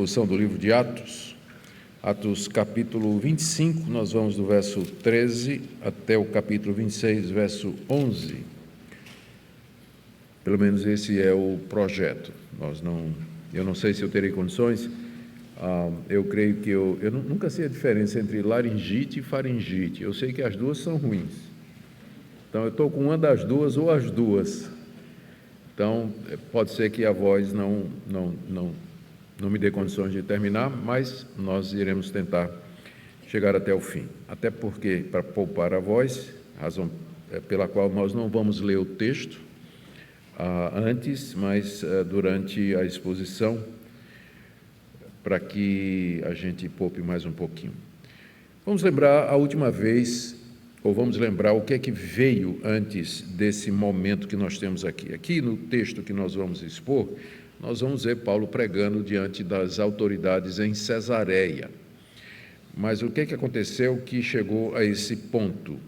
exposição do livro de Atos, Atos capítulo 25, nós vamos do verso 13 até o capítulo 26, verso 11. Pelo menos esse é o projeto. Eu não sei se eu terei condições, eu creio que eu nunca sei a diferença entre laringite e faringite. Eu sei que as duas são ruins. Então, eu estou com uma das duas ou as duas. Então, pode ser que a voz não me dê condições de terminar, mas nós iremos tentar chegar até o fim. Até porque, para poupar a voz, razão pela qual nós não vamos ler o texto antes, mas durante a exposição, para que a gente poupe mais um pouquinho. Vamos lembrar a última vez, ou vamos lembrar o que é que veio antes desse momento que nós temos aqui. Aqui no texto que nós vamos expor, nós vamos ver Paulo pregando diante das autoridades em Cesareia. Mas o que é que aconteceu que chegou a esse ponto?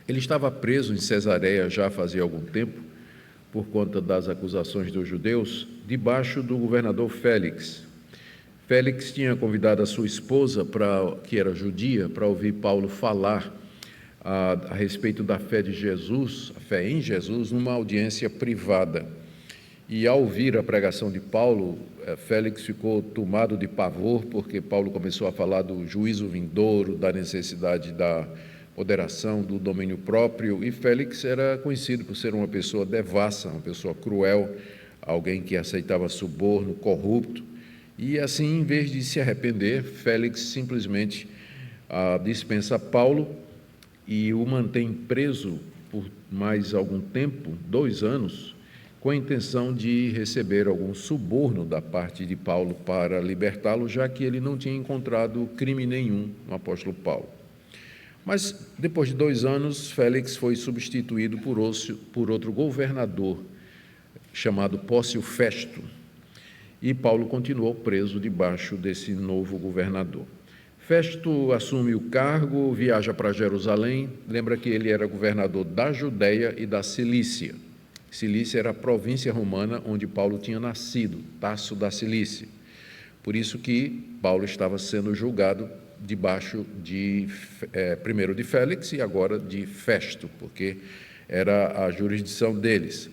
Ele estava preso em Cesareia já fazia algum tempo, por conta das acusações dos judeus, debaixo do governador Félix. Félix tinha convidado a sua esposa, que era judia, para ouvir Paulo falar a respeito da fé de Jesus, a fé em Jesus, numa audiência privada. E ao ouvir a pregação de Paulo, Félix ficou tomado de pavor, porque Paulo começou a falar do juízo vindouro, da necessidade da moderação, do domínio próprio, e Félix era conhecido por ser uma pessoa devassa, uma pessoa cruel, alguém que aceitava suborno, corrupto, e assim, em vez de se arrepender, Félix simplesmente dispensa Paulo e o mantém preso por mais algum tempo, 2 anos, com a intenção de receber algum suborno da parte de Paulo para libertá-lo, já que ele não tinha encontrado crime nenhum no apóstolo Paulo. Mas, depois de 2 anos, Félix foi substituído por outro governador, chamado Pórcio Festo, e Paulo continuou preso debaixo desse novo governador. Festo assume o cargo, viaja para Jerusalém. Lembra que ele era governador da Judéia e da Cilícia. Cilícia era a província romana onde Paulo tinha nascido, Tarso da Cilícia. Por isso que Paulo estava sendo julgado debaixo primeiro de Félix e agora de Festo, porque era a jurisdição deles.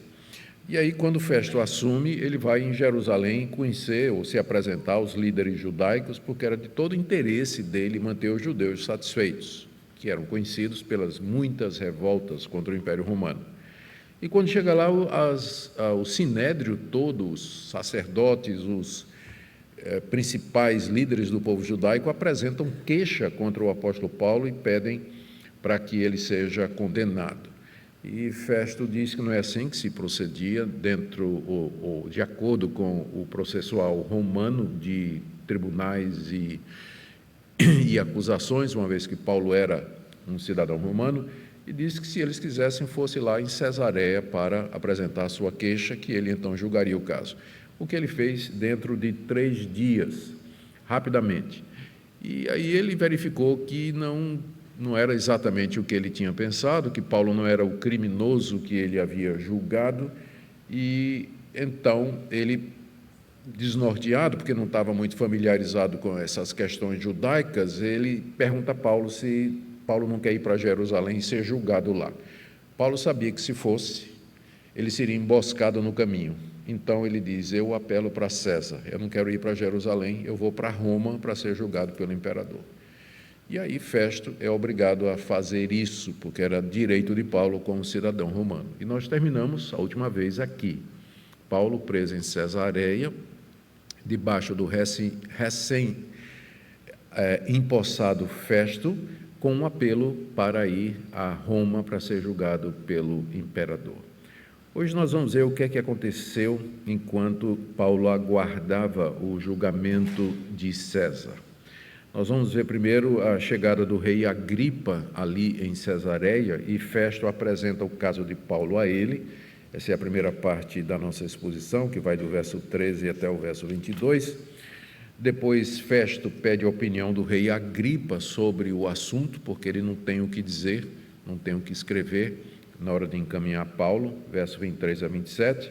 E aí, quando Festo assume, ele vai em Jerusalém conhecer ou se apresentar aos líderes judaicos, porque era de todo interesse dele manter os judeus satisfeitos, que eram conhecidos pelas muitas revoltas contra o Império Romano. E quando chega lá, o sinédrio todo, os sacerdotes, os principais líderes do povo judaico apresentam queixa contra o apóstolo Paulo e pedem para que ele seja condenado. E Festo diz que não é assim que se procedia de acordo com o processual romano de tribunais e acusações, uma vez que Paulo era um cidadão romano, e disse que se eles quisessem fosse lá em Cesareia para apresentar a sua queixa, que ele então julgaria o caso. O que ele fez dentro de 3 dias, rapidamente. E aí ele verificou que não era exatamente o que ele tinha pensado, que Paulo não era o criminoso que ele havia julgado, e então ele, desnorteado, porque não estava muito familiarizado com essas questões judaicas, ele pergunta a Paulo se Paulo não quer ir para Jerusalém e ser julgado lá. Paulo sabia que se fosse, ele seria emboscado no caminho. Então ele diz: eu apelo para César, eu não quero ir para Jerusalém, eu vou para Roma para ser julgado pelo imperador. E aí Festo é obrigado a fazer isso, porque era direito de Paulo como cidadão romano. E nós terminamos a última vez aqui. Paulo preso em Cesareia, debaixo do recém-empossado Festo, com um apelo para ir a Roma para ser julgado pelo imperador. Hoje nós vamos ver o que é que aconteceu enquanto Paulo aguardava o julgamento de César. Nós vamos ver primeiro a chegada do rei Agripa ali em Cesareia, e Festo apresenta o caso de Paulo a ele. Essa é a primeira parte da nossa exposição, que vai do verso 13 até o verso 22. Depois, Festo pede a opinião do rei Agripa sobre o assunto, porque ele não tem o que dizer, não tem o que escrever na hora de encaminhar Paulo, verso 23 a 27.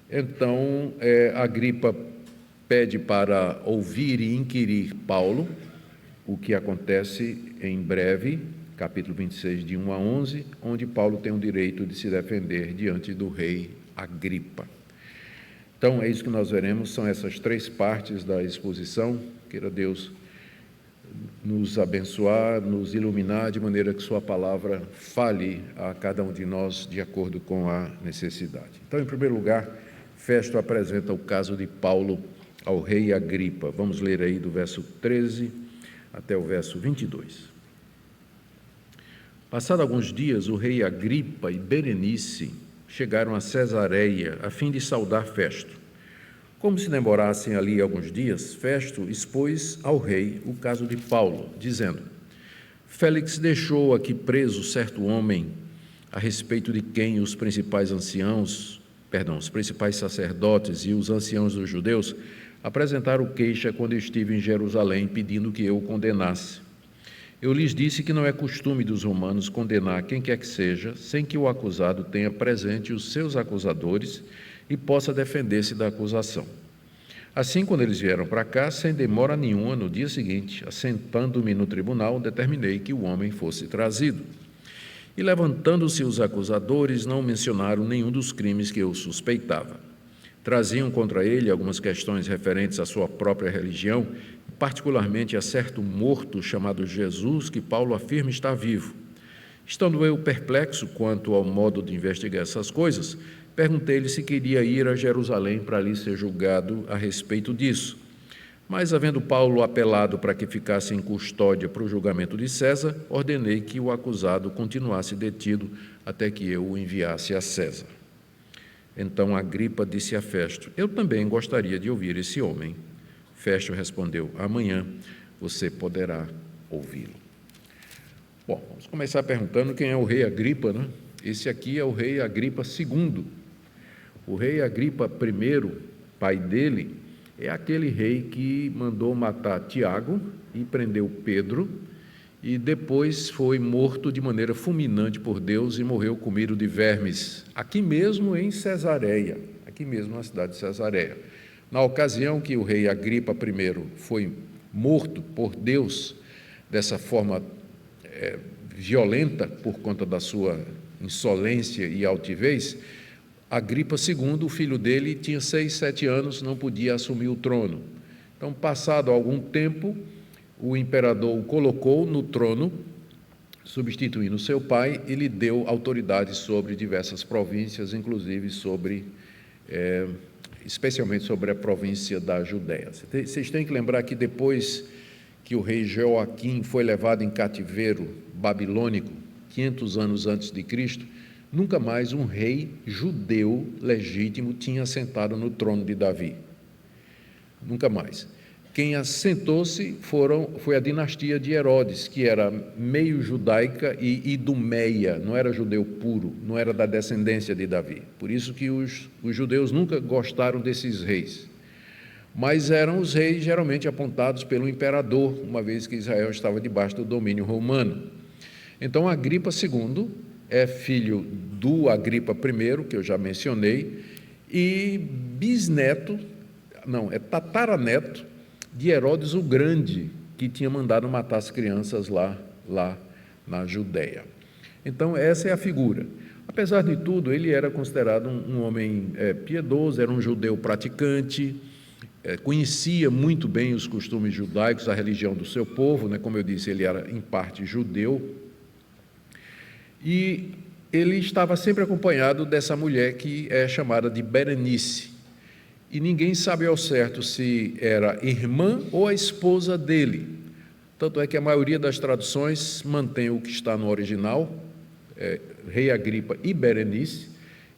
Então, Agripa pede para ouvir e inquirir Paulo, o que acontece em breve, capítulo 26, de 1 a 11, onde Paulo tem o direito de se defender diante do rei Agripa. Então, é isso que nós veremos, são essas três partes da exposição. Queira Deus nos abençoar, nos iluminar, de maneira que sua palavra fale a cada um de nós de acordo com a necessidade. Então, em primeiro lugar, Festo apresenta o caso de Paulo ao rei Agripa. Vamos ler aí do verso 13 até o verso 22. Passado alguns dias, o rei Agripa e Berenice chegaram a Cesareia a fim de saudar Festo. Como se demorassem ali alguns dias, Festo expôs ao rei o caso de Paulo, dizendo: Félix deixou aqui preso certo homem, a respeito de quem os principais sacerdotes e os anciãos dos judeus apresentaram queixa quando estive em Jerusalém, pedindo que eu o condenasse. Eu lhes disse que não é costume dos romanos condenar quem quer que seja, sem que o acusado tenha presente os seus acusadores e possa defender-se da acusação. Assim, quando eles vieram para cá, sem demora nenhuma, no dia seguinte, assentando-me no tribunal, determinei que o homem fosse trazido. E levantando-se os acusadores, não mencionaram nenhum dos crimes que eu suspeitava. Traziam contra ele algumas questões referentes à sua própria religião, particularmente a certo morto chamado Jesus, que Paulo afirma estar vivo. Estando eu perplexo quanto ao modo de investigar essas coisas, perguntei-lhe se queria ir a Jerusalém para ali ser julgado a respeito disso. Mas, havendo Paulo apelado para que ficasse em custódia para o julgamento de César, ordenei que o acusado continuasse detido até que eu o enviasse a César. Então Agripa disse a Festo: Eu também gostaria de ouvir esse homem. Festo respondeu: Amanhã você poderá ouvi-lo. Bom, vamos começar perguntando quem é o rei Agripa, né? Esse aqui é o rei Agripa II. O rei Agripa I, pai dele, é aquele rei que mandou matar Tiago e prendeu Pedro, e depois foi morto de maneira fulminante por Deus e morreu comido de vermes, aqui mesmo em Cesareia, aqui mesmo na cidade de Cesareia. Na ocasião que o rei Agripa I foi morto por Deus dessa forma violenta, por conta da sua insolência e altivez, Agripa II, o filho dele, tinha 6, 7 anos, não podia assumir o trono. Então, passado algum tempo, o imperador o colocou no trono, substituindo seu pai, e lhe deu autoridade sobre diversas províncias, inclusive especialmente sobre a província da Judéia. Vocês têm que lembrar que depois que o rei Joaquim foi levado em cativeiro babilônico, 500 anos antes de Cristo, nunca mais um rei judeu legítimo tinha assentado no trono de Davi. Nunca mais. Quem assentou-se foi a dinastia de Herodes, que era meio judaica e idumeia, não era judeu puro, não era da descendência de Davi. Por isso que os judeus nunca gostaram desses reis. Mas eram os reis geralmente apontados pelo imperador, uma vez que Israel estava debaixo do domínio romano. Então, Agripa II é filho do Agripa I, que eu já mencionei, e tataraneto de Herodes o Grande, que tinha mandado matar as crianças lá na Judéia. Então, essa é a figura. Apesar de tudo, ele era considerado um homem piedoso, era um judeu praticante, conhecia muito bem os costumes judaicos, a religião do seu povo, né? Como eu disse, ele era em parte judeu, e ele estava sempre acompanhado dessa mulher que é chamada de Berenice, e ninguém sabe ao certo se era irmã ou a esposa dele. Tanto é que a maioria das traduções mantém o que está no original, rei Agripa e Berenice,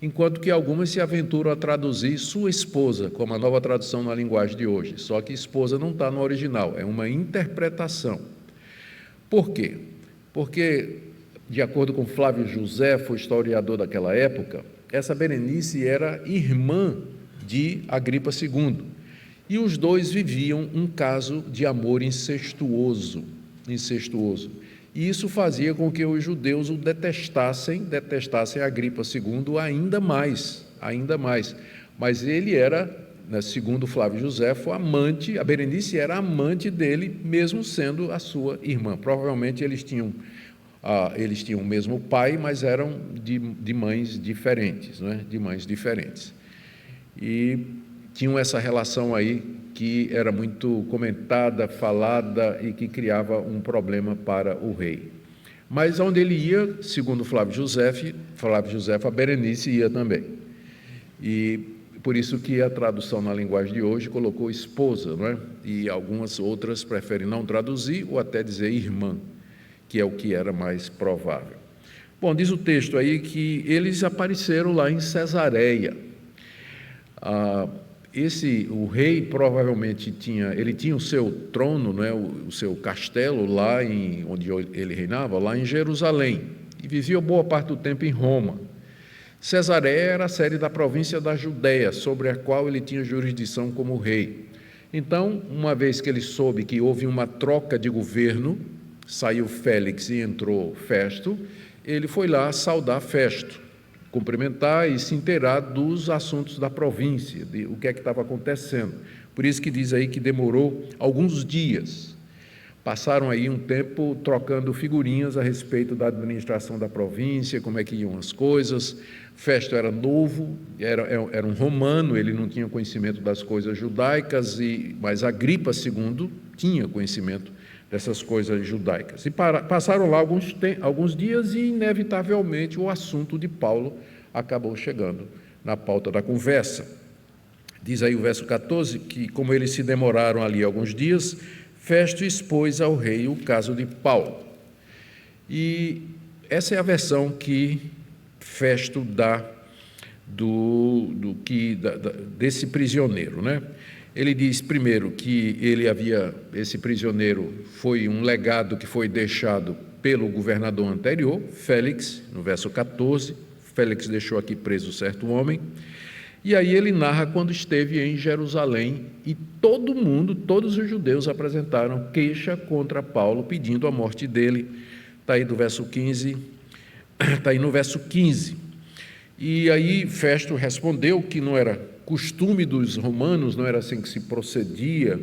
enquanto que algumas se aventuram a traduzir sua esposa, como a nova tradução na linguagem de hoje, só que esposa não está no original, é uma interpretação. Por quê? Porque, de acordo com Flávio Josefo, historiador daquela época, essa Berenice era irmã de Agripa II, e os dois viviam um caso de amor incestuoso, e isso fazia com que os judeus o detestassem Agripa II ainda mais, mas ele era né, segundo Flávio Josefo, a Berenice era amante dele, mesmo sendo a sua irmã. Provavelmente eles tinham o mesmo pai, mas eram de mães diferentes, né, de mães diferentes. E tinham essa relação aí que era muito comentada, falada e que criava um problema para o rei. Mas onde ele ia, segundo Flávio Josefo, a Berenice ia também. E por isso que a tradução na linguagem de hoje colocou esposa, não é? E algumas outras preferem não traduzir ou até dizer irmã, que é o que era mais provável. Bom, diz o texto aí que eles apareceram lá em Cesareia. O rei provavelmente tinha o seu trono, né, o seu castelo lá onde ele reinava, lá em Jerusalém, e vivia boa parte do tempo em Roma. Cesareia era a sede da província da Judéia, sobre a qual ele tinha jurisdição como rei. Então, uma vez que ele soube que houve uma troca de governo, saiu Félix e entrou Festo, ele foi lá saudar Festo, cumprimentar e se inteirar dos assuntos da província, de o que é que estava acontecendo. Por isso que diz aí que demorou alguns dias. Passaram aí um tempo trocando figurinhas a respeito da administração da província, como é que iam as coisas. Festo era novo, era um romano, ele não tinha conhecimento das coisas judaicas, mas Agripa II tinha conhecimento dessas coisas judaicas. E passaram lá alguns dias e, inevitavelmente, o assunto de Paulo acabou chegando na pauta da conversa. Diz aí o verso 14 que, como eles se demoraram ali alguns dias, Festo expôs ao rei o caso de Paulo. E essa é a versão que Festo dá desse prisioneiro, né? Ele diz, primeiro, que esse prisioneiro foi um legado que foi deixado pelo governador anterior, Félix, no verso 14. Félix deixou aqui preso certo homem. E aí ele narra quando esteve em Jerusalém e todos os judeus apresentaram queixa contra Paulo, pedindo a morte dele. Está aí no verso 15. E aí Festo respondeu que não era costume dos romanos, não era assim que se procedia.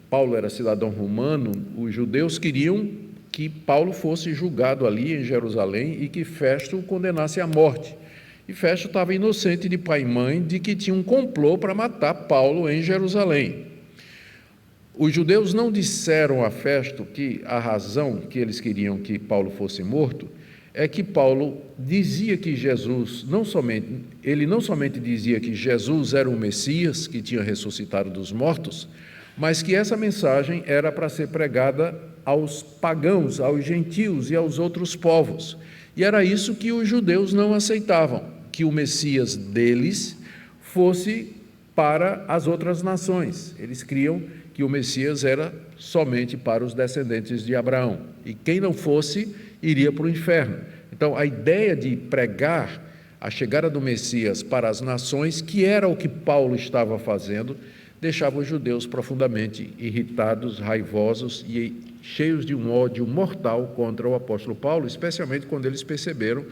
Paulo era cidadão romano, os judeus queriam que Paulo fosse julgado ali em Jerusalém e que Festo o condenasse à morte. E Festo estava inocente de pai e mãe de que tinha um complô para matar Paulo em Jerusalém. Os judeus não disseram a Festo que a razão que eles queriam que Paulo fosse morto é que Paulo dizia que ele não somente dizia que Jesus era o Messias, que tinha ressuscitado dos mortos, mas que essa mensagem era para ser pregada aos pagãos, aos gentios e aos outros povos. E era isso que os judeus não aceitavam, que o Messias deles fosse para as outras nações. Eles criam que o Messias era somente para os descendentes de Abraão, e quem não fosse iria para o inferno. Então, a ideia de pregar a chegada do Messias para as nações, que era o que Paulo estava fazendo, deixava os judeus profundamente irritados, raivosos e cheios de um ódio mortal contra o apóstolo Paulo, especialmente quando eles perceberam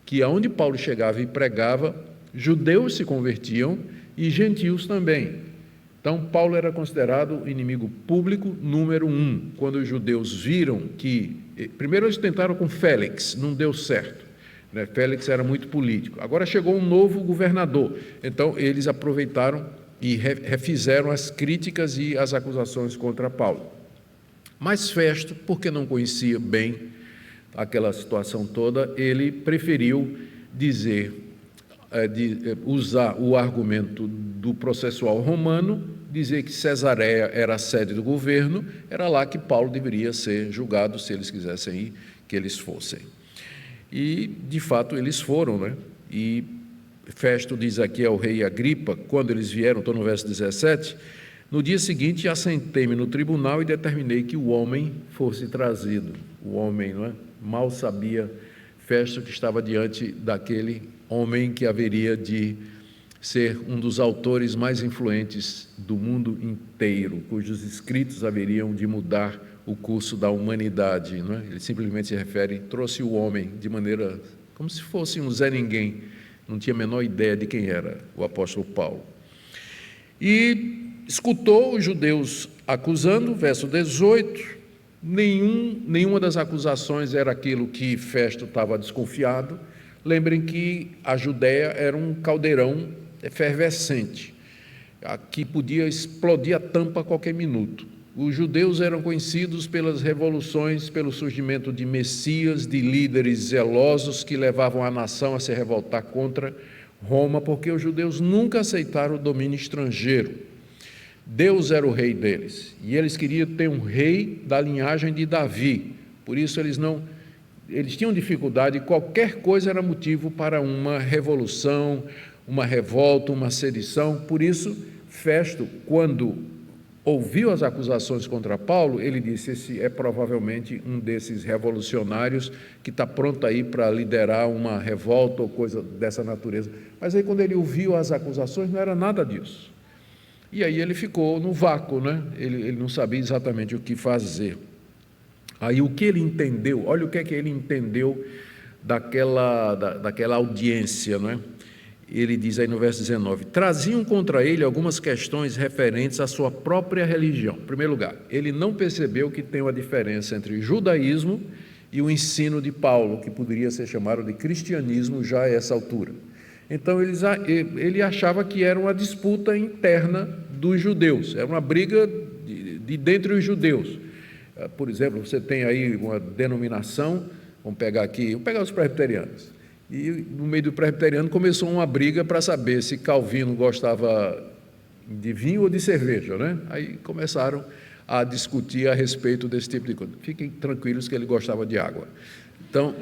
que aonde Paulo chegava e pregava, judeus se convertiam e gentios também. Então, Paulo era considerado o inimigo público número 1. Quando os judeus viram que... Primeiro eles tentaram com Félix, não deu certo, né? Félix era muito político. Agora chegou um novo governador. Então, eles aproveitaram e refizeram as críticas e as acusações contra Paulo. Mas Festo, porque não conhecia bem aquela situação toda, ele preferiu usar o argumento do processual romano, dizer que Cesareia era a sede do governo, era lá que Paulo deveria ser julgado, se eles quisessem ir, que eles fossem. E, de fato, eles foram, né? E Festo diz aqui ao rei Agripa, quando eles vieram, estou no verso 17, no dia seguinte assentei-me no tribunal e determinei que o homem fosse trazido. O homem, não é? Mal sabia Festo que estava diante daquele homem que haveria de ser um dos autores mais influentes do mundo inteiro, cujos escritos haveriam de mudar o curso da humanidade, não é? Ele simplesmente se refere, trouxe o homem de maneira, como se fosse um Zé Ninguém, não tinha a menor ideia de quem era o apóstolo Paulo. e escutou os judeus acusando, verso 18, nenhuma das acusações era aquilo que Festo estava desconfiado. Lembrem que a Judéia era um caldeirão efervescente, que podia explodir a tampa a qualquer minuto. Os judeus eram conhecidos pelas revoluções, pelo surgimento de messias, de líderes zelosos que levavam a nação a se revoltar contra Roma, porque os judeus nunca aceitaram o domínio estrangeiro. Deus era o rei deles, e eles queriam ter um rei da linhagem de Davi. Por isso eles tinham dificuldade, qualquer coisa era motivo para uma revolução, uma revolta, uma sedição. Por isso, Festo, quando ouviu as acusações contra Paulo, ele disse: esse é provavelmente um desses revolucionários que está pronto aí para liderar uma revolta ou coisa dessa natureza. Mas aí, quando ele ouviu as acusações, não era nada disso. E aí ele ficou no vácuo, né? Ele não sabia exatamente o que fazer. Aí o que ele entendeu, olha o que é que ele entendeu daquela audiência, não é? Ele diz aí no verso 19, traziam contra ele algumas questões referentes à sua própria religião. Em primeiro lugar, ele não percebeu que tem uma diferença entre judaísmo e o ensino de Paulo, que poderia ser chamado de cristianismo já a essa altura. Então ele achava que era uma disputa interna dos judeus, era uma briga de dentre os judeus. Por exemplo, você tem aí uma denominação, vamos pegar os presbiterianos. E no meio do presbiteriano começou uma briga para saber se Calvino gostava de vinho ou de cerveja, né? Aí começaram a discutir a respeito desse tipo de coisa. Fiquem tranquilos que ele gostava de água. Então,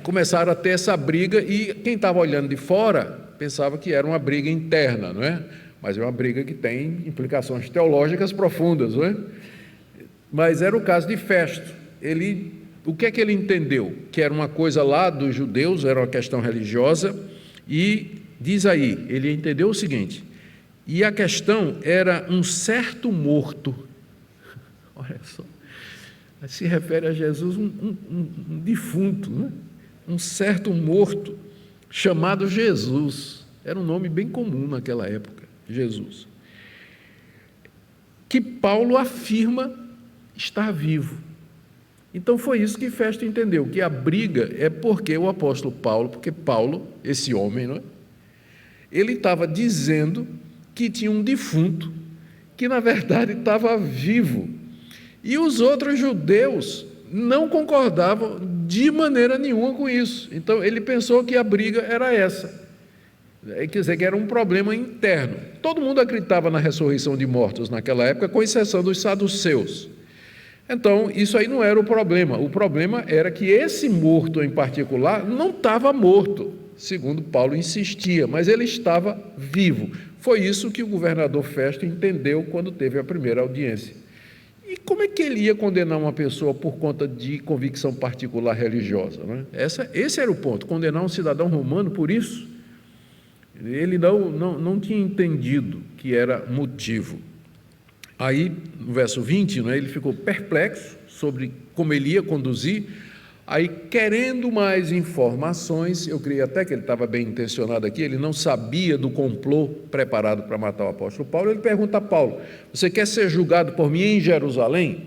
começaram a ter essa briga e quem estava olhando de fora pensava que era uma briga interna, não é? Mas é uma briga que tem implicações teológicas profundas, não é? Mas era o caso de Festo. O que é que ele entendeu? Que era uma coisa lá dos judeus, era uma questão religiosa, e diz aí, ele entendeu o seguinte, e a questão era um certo morto, olha só, se refere a Jesus, um defunto, né? Um certo morto, chamado Jesus, era um nome bem comum naquela época, Jesus, que Paulo afirma estar vivo. Então foi isso que Festo entendeu, que a briga é porque o apóstolo Paulo, porque Paulo, esse homem, não é? Ele estava dizendo que tinha um defunto, que na verdade estava vivo, e os outros judeus não concordavam de maneira nenhuma com isso. Então ele pensou que a briga era essa, quer dizer, que era um problema interno. Todo mundo acreditava na ressurreição de mortos naquela época, com exceção dos saduceus. Então, isso aí não era o problema era que esse morto em particular não estava morto, segundo Paulo insistia, mas ele estava vivo. Foi isso que o governador Festo entendeu quando teve a primeira audiência. E como é que ele ia condenar uma pessoa por conta de convicção particular religiosa, né? Esse era o ponto, condenar um cidadão romano por isso. Ele não tinha entendido que era motivo. Aí, no verso 20, né, ele ficou perplexo sobre como ele ia conduzir, aí querendo mais informações, eu creio até que ele estava bem intencionado aqui, ele não sabia do complô preparado para matar o apóstolo Paulo, ele pergunta a Paulo, você quer ser julgado por mim em Jerusalém?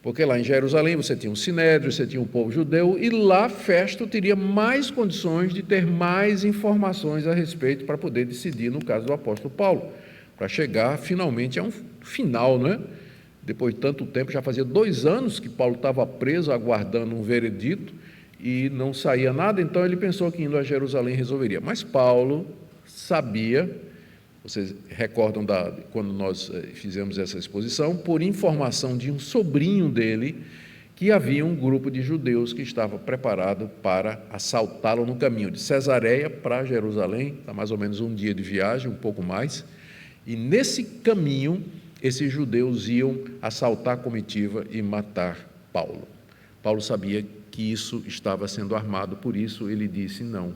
Porque lá em Jerusalém você tinha um sinédrio, você tinha um povo judeu, e lá Festo teria mais condições de ter mais informações a respeito para poder decidir no caso do apóstolo Paulo, para chegar finalmente a um final, não é? Depois de tanto tempo, já fazia 2 anos que Paulo estava preso, aguardando um veredito, e não saía nada, então ele pensou que indo a Jerusalém resolveria. Mas Paulo sabia, vocês recordam quando nós fizemos essa exposição, por informação de um sobrinho dele, que havia um grupo de judeus que estava preparado para assaltá-lo no caminho de Cesareia para Jerusalém, está mais ou menos um dia de viagem, um pouco mais, e nesse caminho, esses judeus iam assaltar a comitiva e matar Paulo. Paulo sabia que isso estava sendo armado, por isso ele disse, não,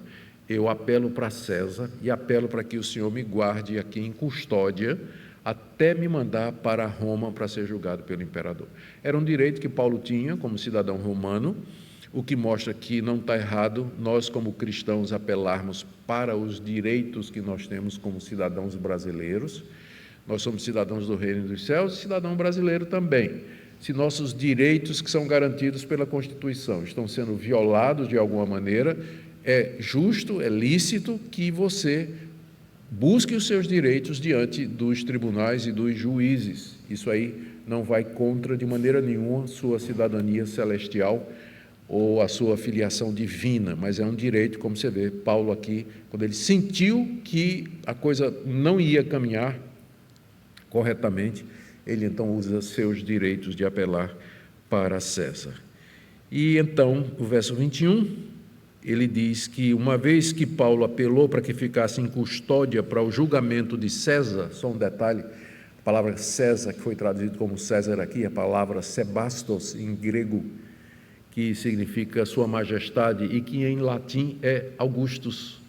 eu apelo para César e apelo para que o Senhor me guarde aqui em custódia até me mandar para Roma para ser julgado pelo imperador. Era um direito que Paulo tinha como cidadão romano, o que mostra que não está errado nós como cristãos apelarmos para os direitos que nós temos como cidadãos brasileiros, nós somos cidadãos do reino dos céus e cidadão brasileiro também. Se nossos direitos que são garantidos pela Constituição estão sendo violados de alguma maneira, é justo, é lícito que você busque os seus direitos diante dos tribunais e dos juízes. Isso aí não vai contra, de maneira nenhuma, sua cidadania celestial ou a sua filiação divina, mas é um direito, como você vê, Paulo aqui, quando ele sentiu que a coisa não ia caminhar corretamente, ele então usa seus direitos de apelar para César. E então, o verso 21, ele diz que uma vez que Paulo apelou para que ficasse em custódia para o julgamento de César, só um detalhe, a palavra César, que foi traduzido como César aqui, a palavra Sebastos em grego, que significa Sua Majestade, e que em latim é Augustus.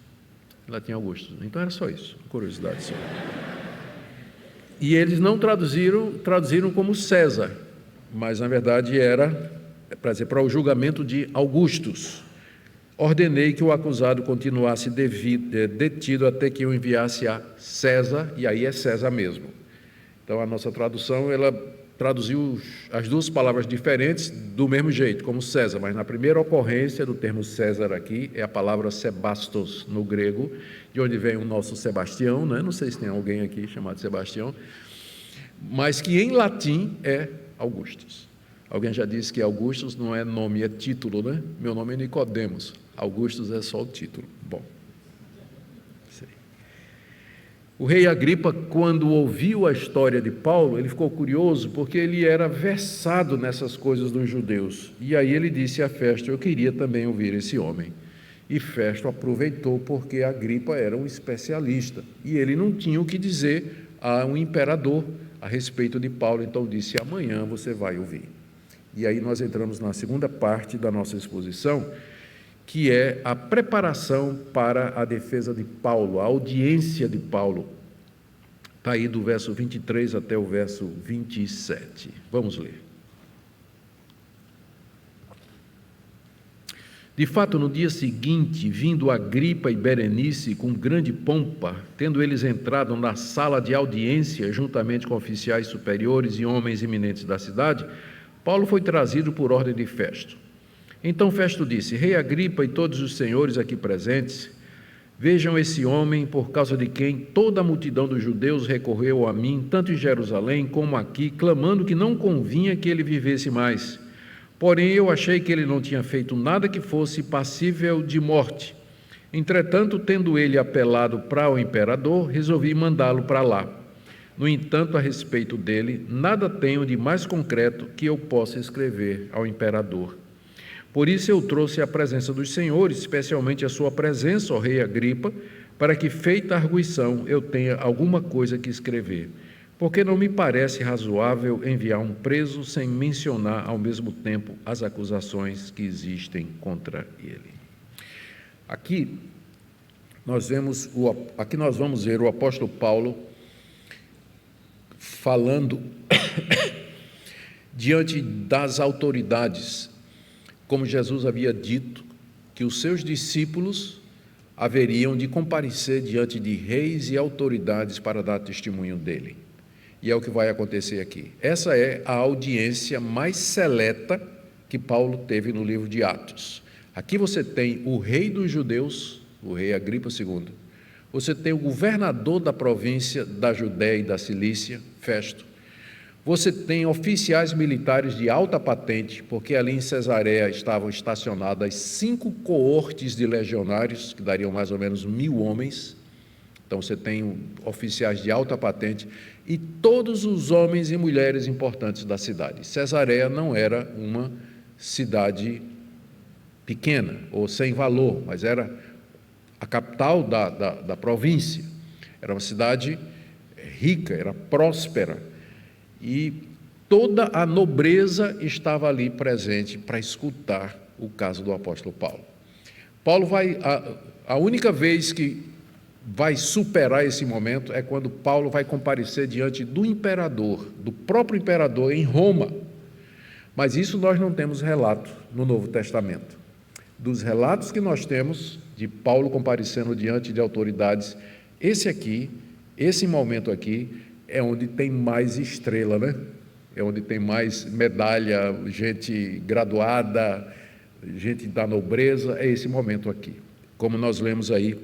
Em latim, Augustus. Então era só isso, curiosidade só. E eles não traduziram como César, mas na verdade era para dizer, para o julgamento de Augustus. Ordenei que o acusado continuasse detido até que eu enviasse a César, e aí é César mesmo. Então a nossa tradução, ela traduziu as duas palavras diferentes do mesmo jeito, como César, mas na primeira ocorrência do termo César aqui é a palavra Sebastos no grego, de onde vem o nosso Sebastião, né? Não sei se tem alguém aqui chamado Sebastião, mas que em latim é Augustus. Alguém já disse que Augustus não é nome, é título, né? Meu nome é Nicodemos, Augustus é só o título. Bom, o rei Agripa, quando ouviu a história de Paulo, ele ficou curioso porque ele era versado nessas coisas dos judeus. E aí ele disse a Festo, eu queria também ouvir esse homem. E Festo aproveitou porque Agripa era um especialista. E ele não tinha o que dizer a um imperador a respeito de Paulo, então disse, amanhã você vai ouvir. E aí nós entramos na segunda parte da nossa exposição, que é a preparação para a defesa de Paulo, a audiência de Paulo. Está aí do verso 23 até o verso 27. Vamos ler. De fato, no dia seguinte, vindo Agripa e Berenice com grande pompa, tendo eles entrado na sala de audiência, juntamente com oficiais superiores e homens eminentes da cidade, Paulo foi trazido por ordem de Festo. Então Festo disse, Rei Agripa e todos os senhores aqui presentes, vejam esse homem por causa de quem toda a multidão dos judeus recorreu a mim, tanto em Jerusalém como aqui, clamando que não convinha que ele vivesse mais. Porém, eu achei que ele não tinha feito nada que fosse passível de morte. Entretanto, tendo ele apelado para o imperador, resolvi mandá-lo para lá. No entanto, a respeito dele, nada tenho de mais concreto que eu possa escrever ao imperador. Por isso eu trouxe a presença dos senhores, especialmente a sua presença, ó rei Agripa, para que, feita a arguição, eu tenha alguma coisa que escrever. Porque não me parece razoável enviar um preso sem mencionar ao mesmo tempo as acusações que existem contra ele. Aqui nós vamos ver o apóstolo Paulo falando diante das autoridades, como Jesus havia dito, que os seus discípulos haveriam de comparecer diante de reis e autoridades para dar testemunho dele. E é o que vai acontecer aqui. Essa é a audiência mais seleta que Paulo teve no livro de Atos. Aqui você tem o rei dos judeus, o rei Agripa II. Você tem o governador da província da Judéia e da Cilícia, Festo. Você tem oficiais militares de alta patente, porque ali em Cesareia estavam estacionadas 5 coortes de legionários, que dariam mais ou menos 1.000 homens. Então você tem oficiais de alta patente e todos os homens e mulheres importantes da cidade. Cesareia não era uma cidade pequena ou sem valor, mas era a capital da província. Era uma cidade rica, era próspera. E toda a nobreza estava ali presente para escutar o caso do apóstolo Paulo. Paulo a única vez que vai superar esse momento é quando Paulo vai comparecer diante do imperador, do próprio imperador em Roma. Mas isso nós não temos relato no Novo Testamento. Dos relatos que nós temos de Paulo comparecendo diante de autoridades, esse momento aqui, é onde tem mais estrela, né? É onde tem mais medalha, gente graduada, gente da nobreza, é esse momento aqui. Como nós lemos aí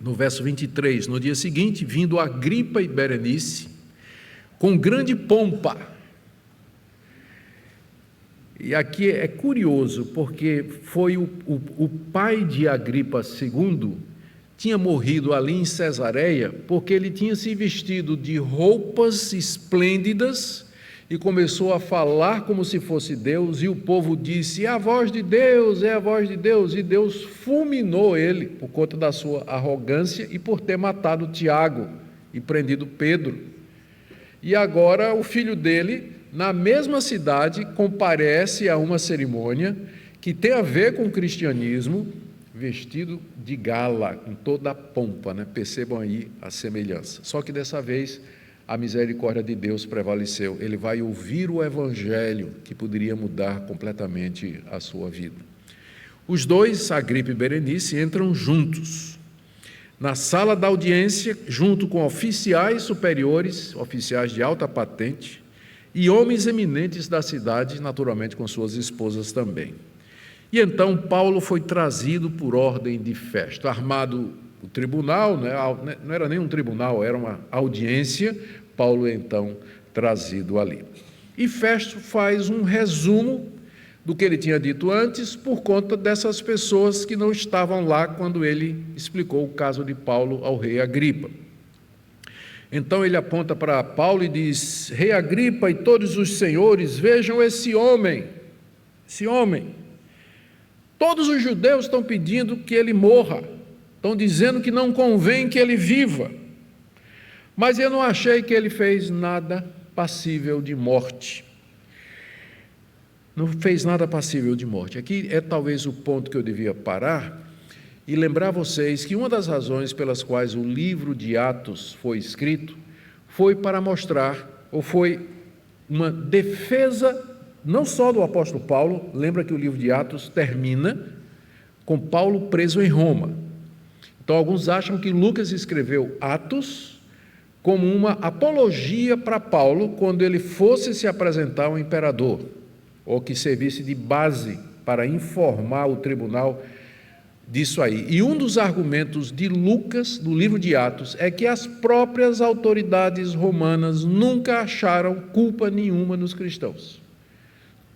no verso 23, no dia seguinte, vindo Agripa e Berenice, com grande pompa. E aqui é curioso, porque foi o pai de Agripa II, tinha morrido ali em Cesareia, porque ele tinha se vestido de roupas esplêndidas e começou a falar como se fosse Deus, e o povo disse: é a voz de Deus, é a voz de Deus, e Deus fulminou ele por conta da sua arrogância e por ter matado Tiago e prendido Pedro. E agora o filho dele, na mesma cidade, comparece a uma cerimônia que tem a ver com o cristianismo, vestido de gala, com toda a pompa, né? Percebam aí a semelhança. Só que dessa vez a misericórdia de Deus prevaleceu. Ele vai ouvir o evangelho que poderia mudar completamente a sua vida. Os dois, Agripa e Berenice, entram juntos na sala da audiência, junto com oficiais superiores, oficiais de alta patente, e homens eminentes da cidade, naturalmente com suas esposas também. E então Paulo foi trazido por ordem de Festo, armado o tribunal, não era nem um tribunal, era uma audiência. Paulo é então trazido ali. E Festo faz um resumo do que ele tinha dito antes, por conta dessas pessoas que não estavam lá quando ele explicou o caso de Paulo ao rei Agripa. Então ele aponta para Paulo e diz: Rei Agripa e todos os senhores, vejam esse homem. Todos os judeus estão pedindo que ele morra, estão dizendo que não convém que ele viva, mas eu não achei que ele fez nada passível de morte. Não fez nada passível de morte. Aqui é talvez o ponto que eu devia parar e lembrar vocês que uma das razões pelas quais o livro de Atos foi escrito foi para mostrar, ou foi uma defesa, não só do apóstolo Paulo. Lembra que o livro de Atos termina com Paulo preso em Roma. Então alguns acham que Lucas escreveu Atos como uma apologia para Paulo quando ele fosse se apresentar ao imperador, ou que servisse de base para informar o tribunal disso aí. E um dos argumentos de Lucas, do livro de Atos, é que as próprias autoridades romanas nunca acharam culpa nenhuma nos cristãos.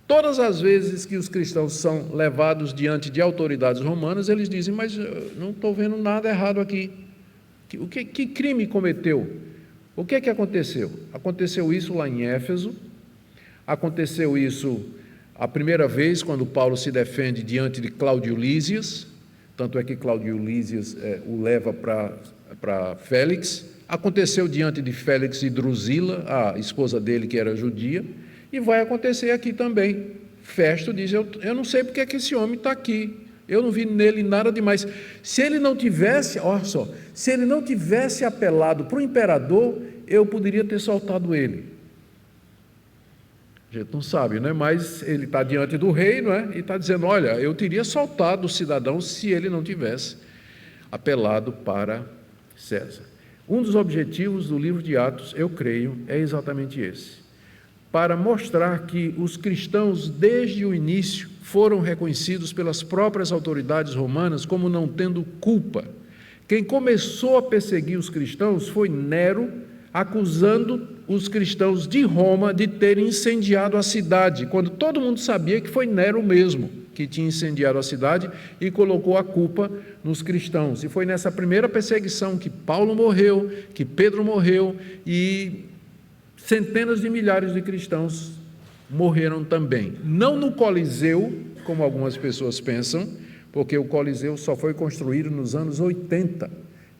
Todas as vezes que os cristãos são levados diante de autoridades romanas, eles dizem: mas eu não estou vendo nada errado aqui. Que crime cometeu? O que é que aconteceu? Aconteceu isso lá em Éfeso, aconteceu isso a primeira vez quando Paulo se defende diante de Cláudio Lísias, tanto é que Cláudio Lísias o leva para Félix. Aconteceu diante de Félix e Drusila, a esposa dele que era judia, e vai acontecer aqui também. Festo diz: eu não sei porque é que esse homem está aqui, eu não vi nele nada demais. Se ele não tivesse, olha só, se ele não tivesse apelado para o imperador, eu poderia ter soltado ele. A gente não sabe, né? Mas ele está diante do rei, não é? E está dizendo: olha, eu teria soltado o cidadão se ele não tivesse apelado para César. Um dos objetivos do livro de Atos, eu creio, é exatamente esse: para mostrar que os cristãos, desde o início, foram reconhecidos pelas próprias autoridades romanas como não tendo culpa. Quem começou a perseguir os cristãos foi Nero, acusando os cristãos de Roma de terem incendiado a cidade, quando todo mundo sabia que foi Nero mesmo que tinha incendiado a cidade e colocou a culpa nos cristãos. E foi nessa primeira perseguição que Paulo morreu, que Pedro morreu, e centenas de milhares de cristãos morreram também. Não no Coliseu, como algumas pessoas pensam, porque o Coliseu só foi construído nos anos 80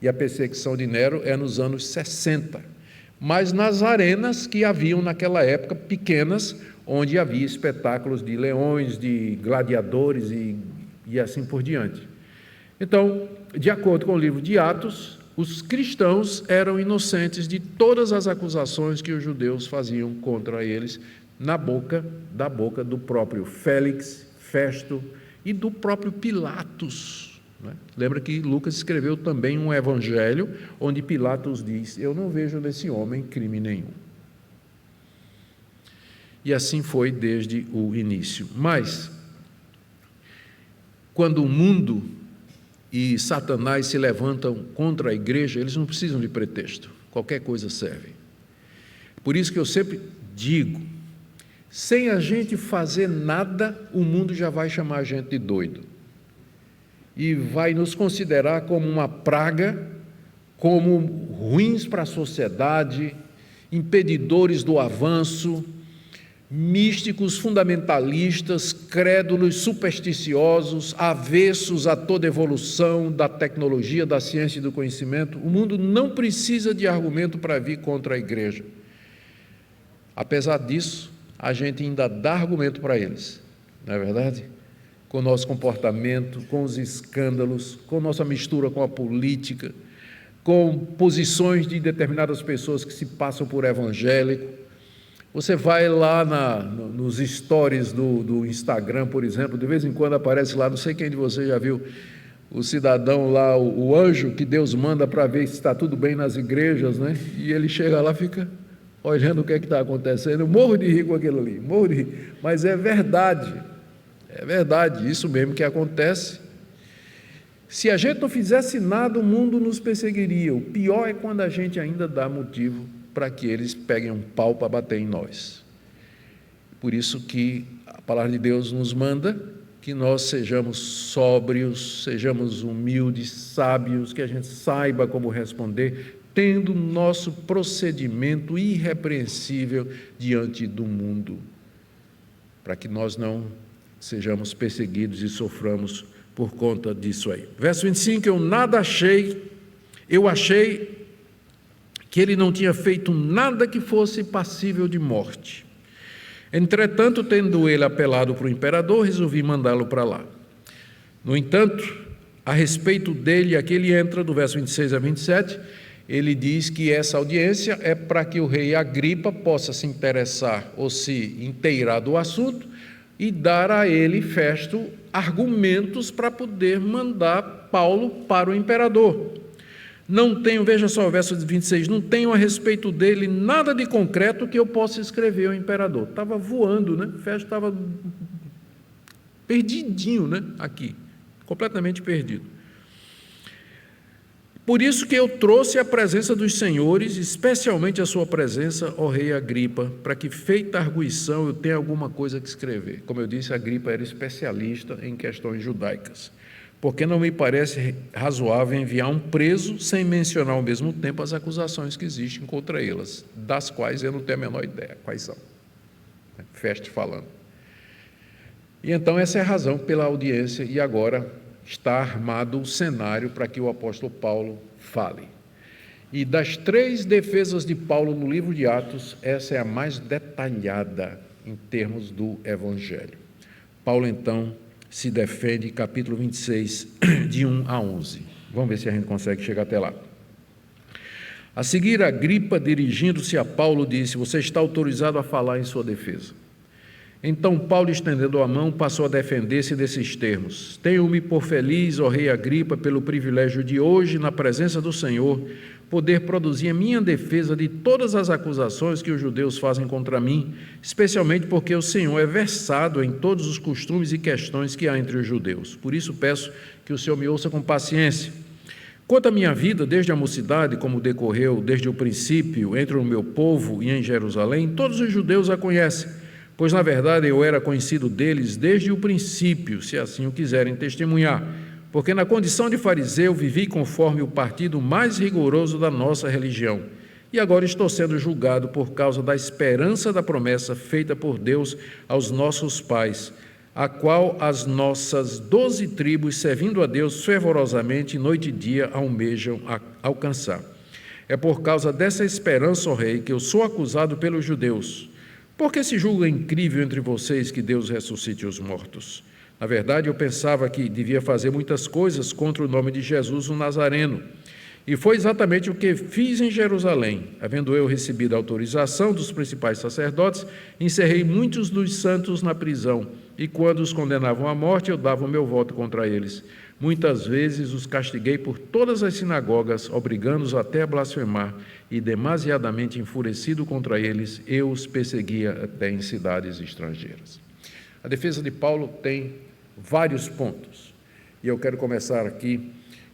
e a perseguição de Nero é nos anos 60. Mas nas arenas que haviam naquela época, pequenas, onde havia espetáculos de leões, de gladiadores e assim por diante. Então, de acordo com o livro de Atos, os cristãos eram inocentes de todas as acusações que os judeus faziam contra eles, da boca do próprio Félix, Festo e do próprio Pilatos, não é? Lembra que Lucas escreveu também um evangelho onde Pilatos diz: eu não vejo nesse homem crime nenhum. E assim foi desde o início. Mas, quando o mundo e Satanás se levantam contra a igreja, eles não precisam de pretexto, qualquer coisa serve. Por isso que eu sempre digo, sem a gente fazer nada, o mundo já vai chamar a gente de doido e vai nos considerar como uma praga, como ruins para a sociedade, impedidores do avanço, místicos, fundamentalistas, crédulos, supersticiosos, avessos a toda evolução da tecnologia, da ciência e do conhecimento. O mundo não precisa de argumento para vir contra a igreja. Apesar disso, a gente ainda dá argumento para eles, não é verdade? Com o nosso comportamento, com os escândalos, com nossa mistura com a política, com posições de determinadas pessoas que se passam por evangélico. Você vai lá nos stories do Instagram, por exemplo, de vez em quando aparece lá, não sei quem de vocês já viu, o cidadão lá, o anjo que Deus manda para ver se está tudo bem nas igrejas, né? E ele chega lá, fica olhando o que é que está acontecendo. Eu morro de rir com aquilo ali, morro de rir. Mas é verdade, isso mesmo que acontece. Se a gente não fizesse nada, o mundo nos perseguiria. O pior é quando a gente ainda dá motivo para que eles peguem um pau para bater em nós. Por isso que a palavra de Deus nos manda que nós sejamos sóbrios, sejamos humildes, sábios, que a gente saiba como responder, tendo nosso procedimento irrepreensível diante do mundo, para que nós não sejamos perseguidos e soframos por conta disso aí. Verso 25, eu achei que ele não tinha feito nada que fosse passível de morte. Entretanto, tendo ele apelado para o imperador, resolvi mandá-lo para lá. No entanto, a respeito dele, aqui ele entra, do verso 26 a 27, ele diz que essa audiência é para que o rei Agripa possa se interessar ou se inteirar do assunto e dar a ele, Festo, argumentos para poder mandar Paulo para o imperador. Não tenho, veja só o verso 26, não tenho a respeito dele nada de concreto que eu possa escrever ao imperador. Estava voando, né? Festo estava perdidinho, né? Aqui, completamente perdido. Por isso que eu trouxe a presença dos senhores, especialmente a sua presença, ó rei Agripa, para que, feita a arguição, eu tenha alguma coisa que escrever. Como eu disse, Agripa era especialista em questões judaicas, porque não me parece razoável enviar um preso sem mencionar ao mesmo tempo as acusações que existem contra elas, das quais eu não tenho a menor ideia quais são. Festo falando. E então essa é a razão pela audiência, e agora está armado o cenário para que o apóstolo Paulo fale. E das 3 defesas de Paulo no livro de Atos, essa é a mais detalhada em termos do Evangelho. Paulo, então, se defende, capítulo 26, de 1 a 11. Vamos ver se a gente consegue chegar até lá. A seguir, Agripa, dirigindo-se a Paulo, disse: você está autorizado a falar em sua defesa. Então Paulo, estendendo a mão, passou a defender-se desses termos: tenho-me por feliz, ó rei Agripa, pelo privilégio de hoje, na presença do Senhor, poder produzir a minha defesa de todas as acusações que os judeus fazem contra mim, especialmente porque o Senhor é versado em todos os costumes e questões que há entre os judeus. Por isso peço que o Senhor me ouça com paciência. Quanto à minha vida, desde a mocidade, como decorreu desde o princípio entre o meu povo e em Jerusalém, todos os judeus a conhecem, pois, na verdade, eu era conhecido deles desde o princípio, se assim o quiserem testemunhar, porque na condição de fariseu vivi conforme o partido mais rigoroso da nossa religião, e agora estou sendo julgado por causa da esperança da promessa feita por Deus aos nossos pais, a qual as nossas 12 tribos, servindo a Deus fervorosamente, noite e dia, almejam alcançar. É por causa dessa esperança, ó rei, que eu sou acusado pelos judeus. Por que se julga incrível entre vocês que Deus ressuscite os mortos? Na verdade, eu pensava que devia fazer muitas coisas contra o nome de Jesus o Nazareno. E foi exatamente o que fiz em Jerusalém. Havendo eu recebido a autorização dos principais sacerdotes, encerrei muitos dos santos na prisão, e quando os condenavam à morte, eu dava o meu voto contra eles. Muitas vezes os castiguei por todas as sinagogas, obrigando-os até a blasfemar, e demasiadamente enfurecido contra eles, eu os perseguia até em cidades estrangeiras. A defesa de Paulo tem vários pontos, e eu quero começar aqui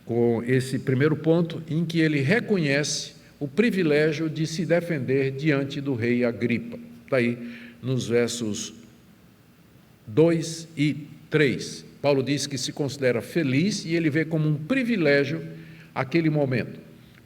com esse primeiro ponto, em que ele reconhece o privilégio de se defender diante do rei Agripa. Está aí nos versos 2 e 3. Paulo diz que se considera feliz e ele vê como um privilégio aquele momento.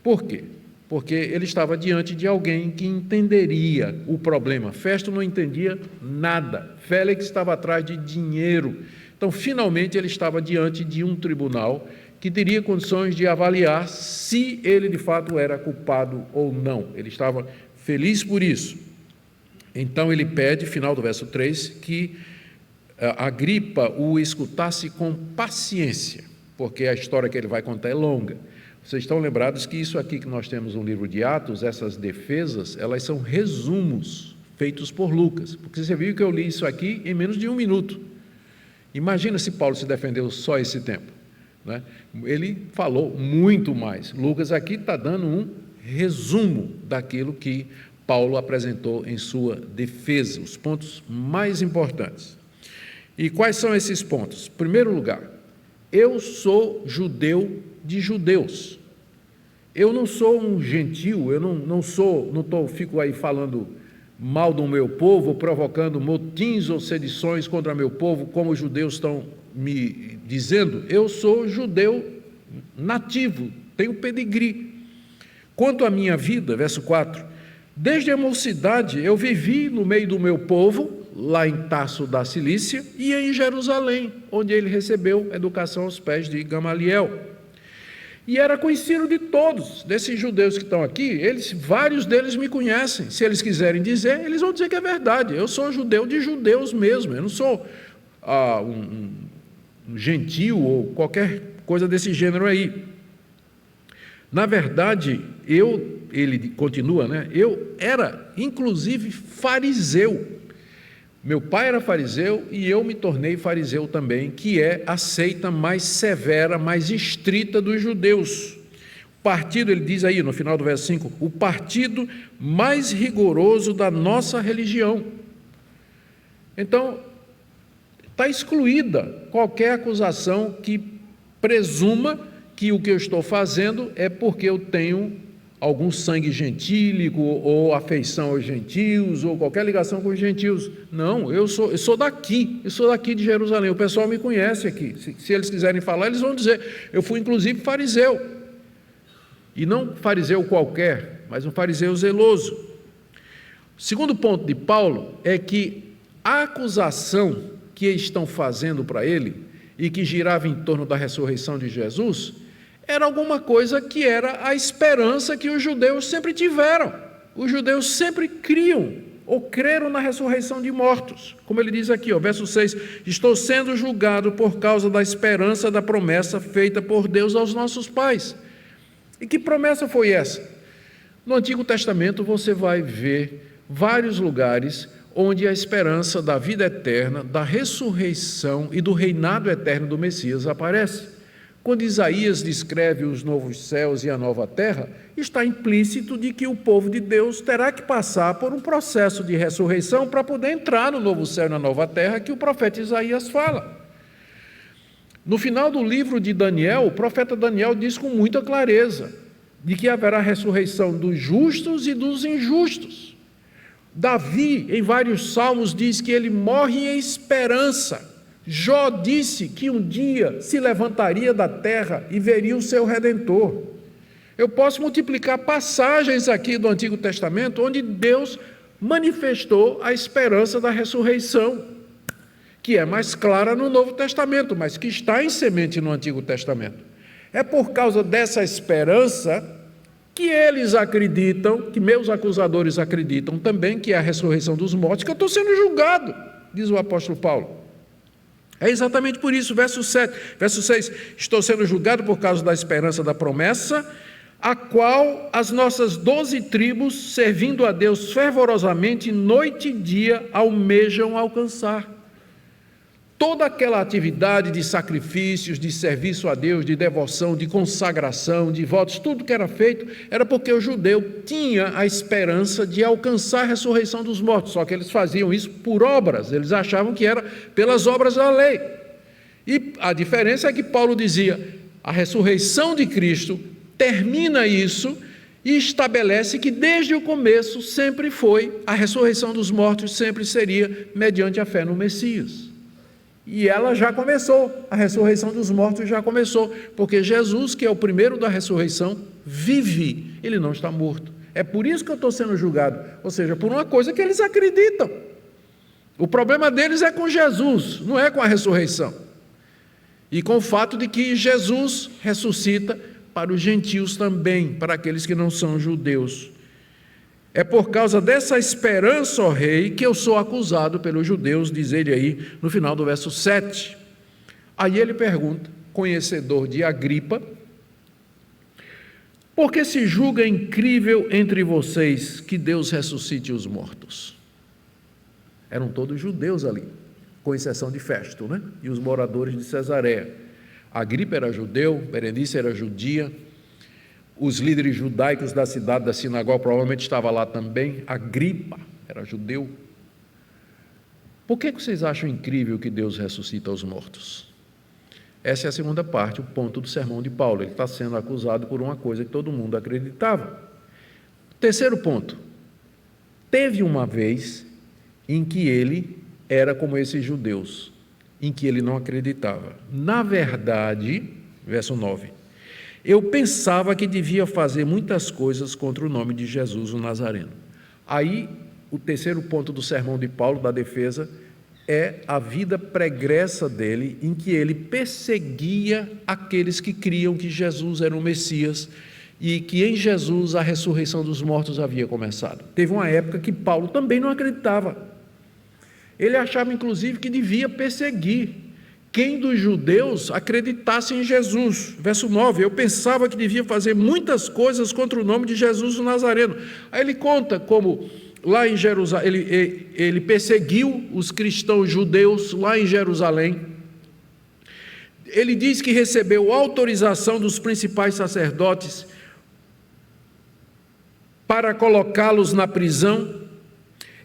Por quê? Porque ele estava diante de alguém que entenderia o problema. Festo não entendia nada. Félix estava atrás de dinheiro. Então, finalmente, ele estava diante de um tribunal que teria condições de avaliar se ele de fato era culpado ou não. Ele estava feliz por isso. Então ele pede, final do verso 3, que Agripa o escutasse com paciência, porque a história que ele vai contar é longa. Vocês estão lembrados que isso aqui que nós temos no livro de Atos, essas defesas, elas são resumos feitos por Lucas, porque você viu que eu li isso aqui em menos de 1 minuto. Imagina se Paulo se defendeu só esse tempo. Né? Ele falou muito mais. Lucas aqui está dando um resumo daquilo que Paulo apresentou em sua defesa, os pontos mais importantes. E quais são esses pontos? Em primeiro lugar, eu sou judeu de judeus. Eu não sou um gentil, eu fico aí falando mal do meu povo, provocando motins ou sedições contra meu povo, como os judeus estão me dizendo. Eu sou judeu nativo, tenho pedigree. Quanto à minha vida, verso 4, desde a mocidade eu vivi no meio do meu povo, lá em Tarso da Cilícia, e em Jerusalém, onde ele recebeu educação aos pés de Gamaliel. E era conhecido de todos, desses judeus que estão aqui, vários deles me conhecem. Se eles quiserem dizer, eles vão dizer que é verdade. Eu sou judeu de judeus mesmo, eu não sou um gentil ou qualquer coisa desse gênero aí. Na verdade, ele continua, né? Eu era, inclusive, fariseu. Meu pai era fariseu e eu me tornei fariseu também, que é a seita mais severa, mais estrita dos judeus. O partido, ele diz aí no final do verso 5, o partido mais rigoroso da nossa religião. Então, está excluída qualquer acusação que presuma que o que eu estou fazendo é porque eu tenho algum sangue gentílico ou afeição aos gentios ou qualquer ligação com os gentios. Não, eu sou daqui de Jerusalém, o pessoal me conhece aqui. Se eles quiserem falar, eles vão dizer, eu fui inclusive fariseu. E não fariseu qualquer, mas um fariseu zeloso. O segundo ponto de Paulo é que a acusação que estão fazendo para ele e que girava em torno da ressurreição de Jesus era alguma coisa que era a esperança que os judeus sempre tiveram. Os judeus sempre criam ou creram na ressurreição de mortos. Como ele diz aqui, verso 6, estou sendo julgado por causa da esperança da promessa feita por Deus aos nossos pais. E que promessa foi essa? No Antigo Testamento você vai ver vários lugares onde a esperança da vida eterna, da ressurreição e do reinado eterno do Messias aparece. Quando Isaías descreve os novos céus e a nova terra, está implícito de que o povo de Deus terá que passar por um processo de ressurreição para poder entrar no novo céu e na nova terra que o profeta Isaías fala. No final do livro de Daniel, o profeta Daniel diz com muita clareza de que haverá ressurreição dos justos e dos injustos. Davi, em vários salmos, diz que ele morre em esperança. Jó disse que um dia se levantaria da terra e veria o seu Redentor. Eu posso multiplicar passagens aqui do Antigo Testamento onde Deus manifestou a esperança da ressurreição, que é mais clara no Novo Testamento, mas que está em semente no Antigo Testamento. É por causa dessa esperança que eles acreditam, que meus acusadores acreditam também, que é a ressurreição dos mortos, que eu estou sendo julgado, diz o apóstolo Paulo. É exatamente por isso, verso 6, estou sendo julgado por causa da esperança da promessa, a qual as nossas 12 tribos, servindo a Deus fervorosamente, noite e dia, almejam alcançar. Toda aquela atividade de sacrifícios, de serviço a Deus, de devoção, de consagração, de votos, tudo que era feito, era porque o judeu tinha a esperança de alcançar a ressurreição dos mortos, só que eles faziam isso por obras, eles achavam que era pelas obras da lei. E a diferença é que Paulo dizia, a ressurreição de Cristo termina isso e estabelece que desde o começo sempre foi, a ressurreição dos mortos sempre seria mediante a fé no Messias. E ela já começou, a ressurreição dos mortos já começou, porque Jesus, que é o primeiro da ressurreição, vive, ele não está morto. É por isso que eu estou sendo julgado, ou seja, por uma coisa que eles acreditam. O problema deles é com Jesus, não é com a ressurreição. E com o fato de que Jesus ressuscita para os gentios também, para aqueles que não são judeus. É por causa dessa esperança, ó rei, que eu sou acusado pelos judeus, diz ele aí no final do verso 7. Aí ele pergunta, conhecedor de Agripa, por que se julga incrível entre vocês que Deus ressuscite os mortos? Eram todos judeus ali, com exceção de Festo, né? E os moradores de Cesareia. Agripa era judeu, Berenice era judia, os líderes judaicos da cidade, da sinagoga, provavelmente estava lá também. Agripa era judeu. Por que vocês acham incrível que Deus ressuscita os mortos? Essa é a segunda parte, o ponto do sermão de Paulo. Ele está sendo acusado por uma coisa que todo mundo acreditava. Terceiro ponto. Teve uma vez em que ele era como esses judeus, em que ele não acreditava. Na verdade, verso 9, eu pensava que devia fazer muitas coisas contra o nome de Jesus o Nazareno. Aí, o terceiro ponto do sermão de Paulo, da defesa, é a vida pregressa dele, em que ele perseguia aqueles que criam que Jesus era o Messias e que em Jesus a ressurreição dos mortos havia começado. Teve uma época que Paulo também não acreditava. Ele achava, inclusive, que devia perseguir quem dos judeus acreditasse em Jesus. Verso 9, eu pensava que devia fazer muitas coisas contra o nome de Jesus o Nazareno. Aí ele conta como lá em Jerusalém, ele perseguiu os cristãos judeus lá em Jerusalém. Ele diz que recebeu autorização dos principais sacerdotes para colocá-los na prisão.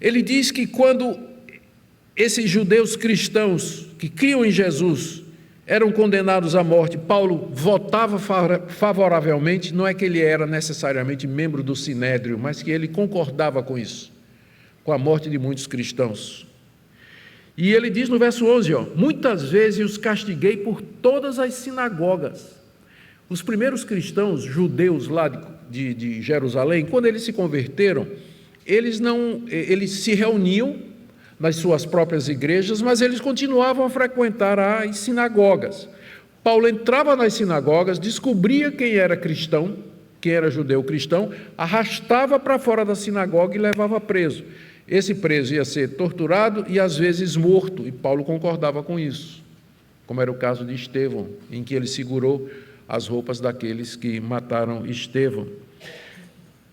Ele diz que quando esses judeus cristãos que criam em Jesus eram condenados à morte, Paulo votava favoravelmente, não é que ele era necessariamente membro do Sinédrio, mas que ele concordava com isso, com a morte de muitos cristãos. E ele diz no verso 11, muitas vezes os castiguei por todas as sinagogas. Os primeiros cristãos judeus lá de Jerusalém, quando eles se converteram, eles se reuniam nas suas próprias igrejas, mas eles continuavam a frequentar as sinagogas. Paulo entrava nas sinagogas, descobria quem era cristão, quem era judeu cristão, arrastava para fora da sinagoga e levava preso. Esse preso ia ser torturado e às vezes morto, e Paulo concordava com isso, como era o caso de Estevão, em que ele segurou as roupas daqueles que mataram Estevão.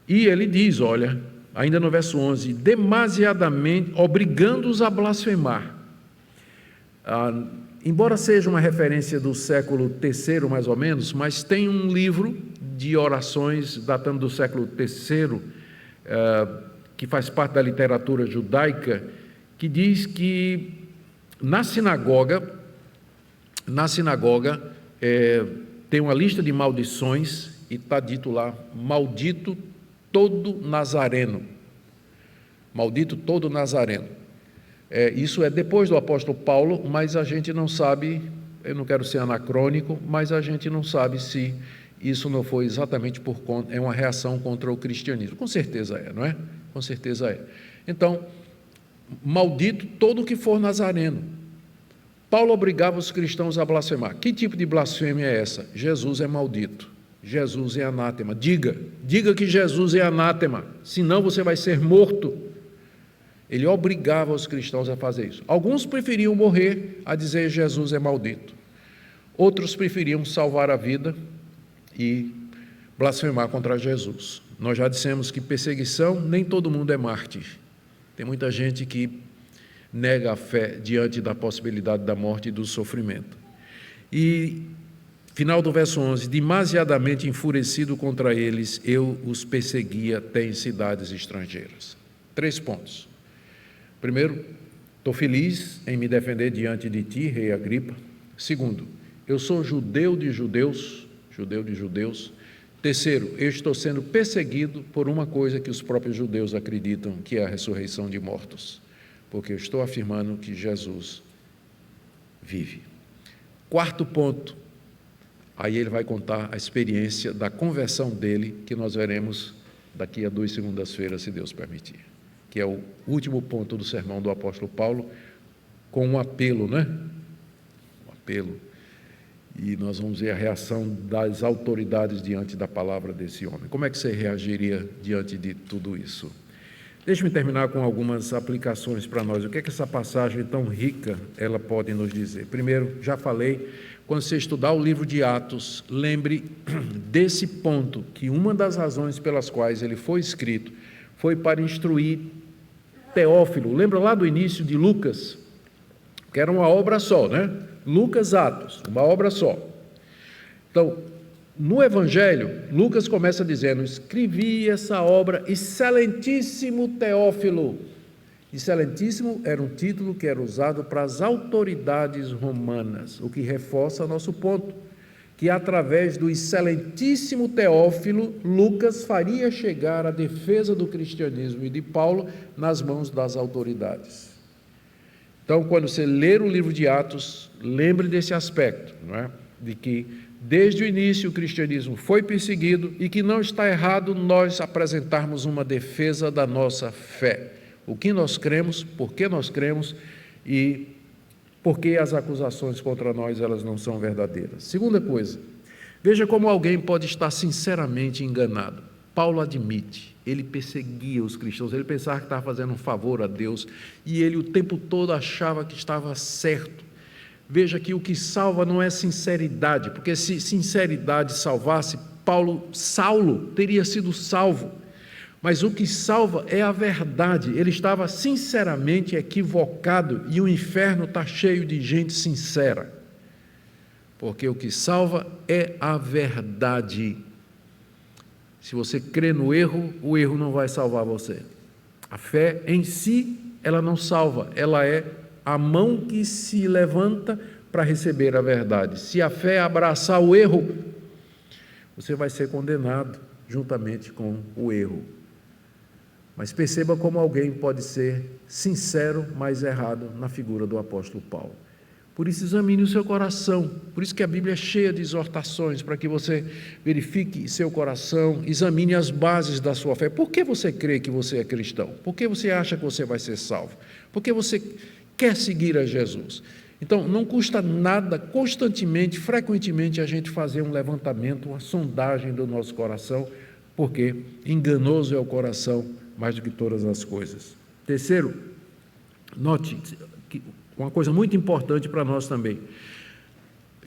E ele diz, olha, ainda no verso 11, demasiadamente, obrigando-os a blasfemar. Embora seja uma referência do século III, mais ou menos, mas tem um livro de orações datando do século III, que faz parte da literatura judaica, que diz que na sinagoga tem uma lista de maldições e está dito lá, maldito todo nazareno. Maldito todo nazareno. Isso é depois do apóstolo Paulo, mas a gente não sabe, eu não quero ser anacrônico, mas a gente não sabe se isso não foi exatamente por conta, é uma reação contra o cristianismo. Com certeza é, não é? Com certeza é. Então, maldito todo o que for nazareno. Paulo obrigava os cristãos a blasfemar. Que tipo de blasfêmia é essa? Jesus é maldito. Jesus é anátema. Diga que Jesus é anátema, senão você vai ser morto. Ele obrigava os cristãos a fazer isso. Alguns preferiam morrer a dizer Jesus é maldito. Outros preferiam salvar a vida e blasfemar contra Jesus. Nós já dissemos que perseguição, nem todo mundo é mártir. Tem muita gente que nega a fé diante da possibilidade da morte e do sofrimento. E, final do verso 11, demasiadamente enfurecido contra eles, eu os perseguia até em cidades estrangeiras. 3 pontos. Primeiro, estou feliz em me defender diante de ti, rei Agripa. Segundo, eu sou judeu de judeus. Terceiro, eu estou sendo perseguido por uma coisa que os próprios judeus acreditam, que é a ressurreição de mortos, porque eu estou afirmando que Jesus vive. 4º ponto, aí ele vai contar a experiência da conversão dele, que nós veremos daqui a 2 segundas-feiras, se Deus permitir, que é o último ponto do sermão do apóstolo Paulo, com um apelo, né? Um apelo. E nós vamos ver a reação das autoridades diante da palavra desse homem. Como é que você reagiria diante de tudo isso? Deixe-me terminar com algumas aplicações para nós. O que é que essa passagem tão rica ela pode nos dizer? Primeiro, já falei, quando você estudar o livro de Atos, lembre desse ponto, que uma das razões pelas quais ele foi escrito foi para instruir Teófilo. Lembra lá do início de Lucas? Que era uma obra só, né? Lucas, Atos, uma obra só. Então, no Evangelho, Lucas começa dizendo: escrevi essa obra, excelentíssimo Teófilo. Excelentíssimo era um título que era usado para as autoridades romanas, o que reforça nosso ponto, que através do excelentíssimo Teófilo, Lucas faria chegar a defesa do cristianismo e de Paulo nas mãos das autoridades. Então, quando você ler o livro de Atos, lembre desse aspecto, não é? De que, desde o início, o cristianismo foi perseguido e que não está errado nós apresentarmos uma defesa da nossa fé. O que nós cremos, por que nós cremos e por que as acusações contra nós elas não são verdadeiras. Segunda coisa, veja como alguém pode estar sinceramente enganado. Paulo admite, ele perseguia os cristãos, ele pensava que estava fazendo um favor a Deus e ele o tempo todo achava que estava certo. Veja que o que salva não é sinceridade, porque se sinceridade salvasse, Saulo teria sido salvo, mas o que salva é a verdade. Ele estava sinceramente equivocado e o inferno está cheio de gente sincera, porque o que salva é a verdade. Se você crê no erro, o erro não vai salvar você. A fé em si, ela não salva, ela é a mão que se levanta para receber a verdade. Se a fé abraçar o erro, você vai ser condenado juntamente com o erro. Mas perceba como alguém pode ser sincero, mas errado na figura do apóstolo Paulo. Por isso, examine o seu coração. Por isso que a Bíblia é cheia de exortações, para que você verifique seu coração, examine as bases da sua fé. Por que você crê que você é cristão? Por que você acha que você vai ser salvo? Por que você quer seguir a Jesus? Então, não custa nada, constantemente, frequentemente, a gente fazer um levantamento, uma sondagem do nosso coração, porque enganoso é o coração mais do que todas as coisas. Terceiro, note que uma coisa muito importante para nós também.